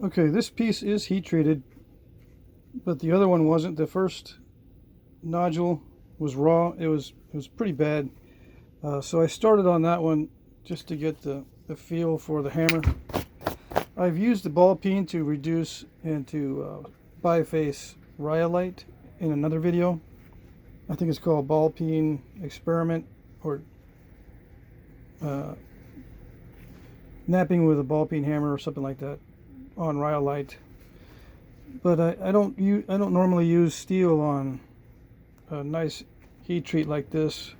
Okay, this piece is heat treated, but the other one wasn't. The first nodule was raw. It was pretty bad. So I started on that one just to get the feel for the hammer. I've used the ball peen to reduce and to biface rhyolite in another video. I think it's called ball peen experiment, or knapping with a ball peen hammer or something like that on rhyolite. But I don't normally use steel on a nice heat treat like this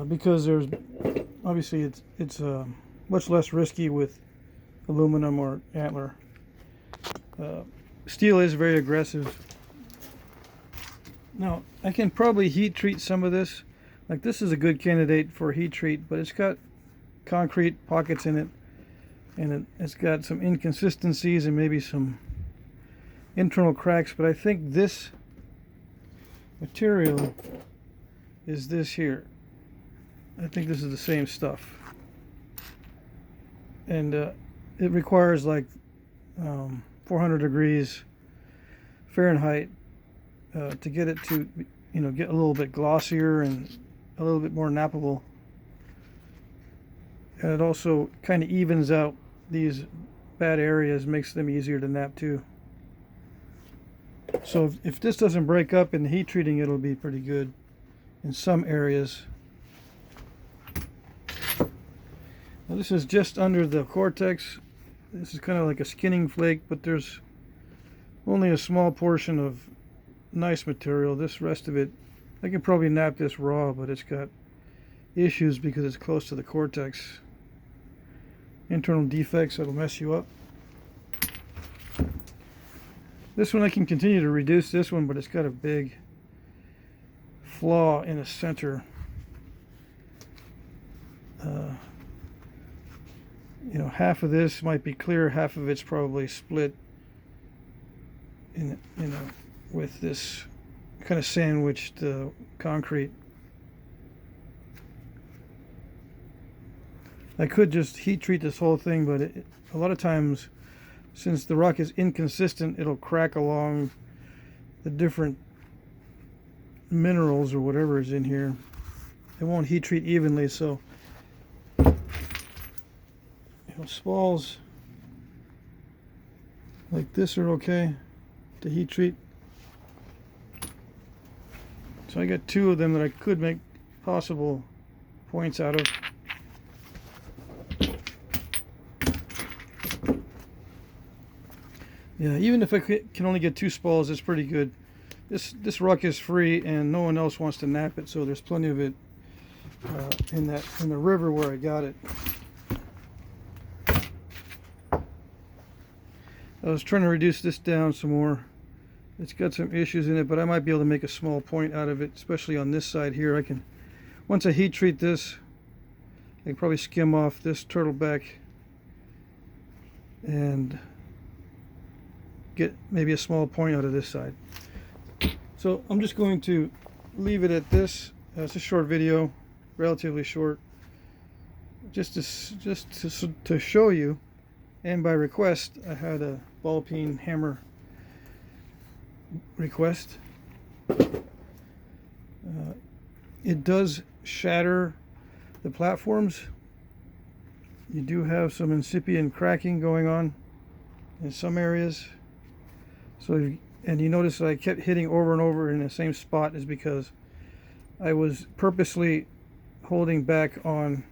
because there's obviously it's much less risky with aluminum or antler. Steel is very aggressive. Now I can probably heat treat some of this. Like this is a good candidate for heat treat, but it's got concrete pockets in it, and it's got some inconsistencies and maybe some internal cracks. But I think this material is this here. I think this is the same stuff, and it requires like 400 degrees Fahrenheit to get it to, get a little bit glossier and a little bit more nappable. And it also kind of evens out these bad areas, makes them easier to nap too. So if this doesn't break up in the heat treating, it'll be pretty good in some areas. Now this is just under the cortex. This is kind of like a skinning flake, but there's only a small portion of nice material. This rest of it, I can probably nap this raw, but it's got issues because it's close to the cortex. Internal defects that'll mess you up. This one I can continue to reduce this one, but it's got a big flaw in the center. Half of this might be clear, half of it's probably split with this kind of sandwiched concrete. I could just heat treat this whole thing, but a lot of times, since the rock is inconsistent, it'll crack along the different minerals or whatever is in here. It won't heat treat evenly, so spalls like this are okay to heat treat. So I got two of them that I could make possible points out of. Yeah, even if I can only get two spalls, it's pretty good. This rock is free and no one else wants to nap it, so there's plenty of it in the river where I got it. I was trying to reduce this down some more. It's got some issues in it, but I might be able to make a small point out of it, especially on this side here. Once I heat treat this, I can probably skim off this turtleback and get maybe a small point out of this side. So I'm just going to leave it at this. It's a short video, relatively short, just to show you. And by request, I had a ball peen hammer request. It does shatter the platforms. You do have some incipient cracking going on in some areas. So, and you notice that I kept hitting over and over in the same spot is because I was purposely holding back on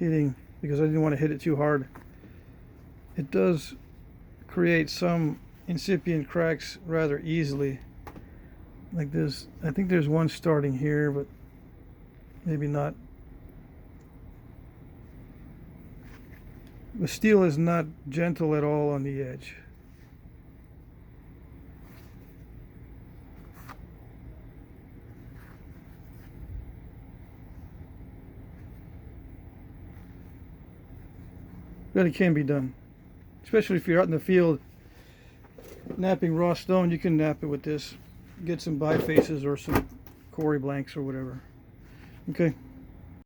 hitting because I didn't want to hit it too hard. It does create some incipient cracks rather easily. Like this, I think there's one starting here, but maybe not. The steel is not gentle at all on the edge. But it can be done. Especially if you're out in the field napping raw stone, you can nap it with this. Get some bifaces or some quarry blanks or whatever. Okay.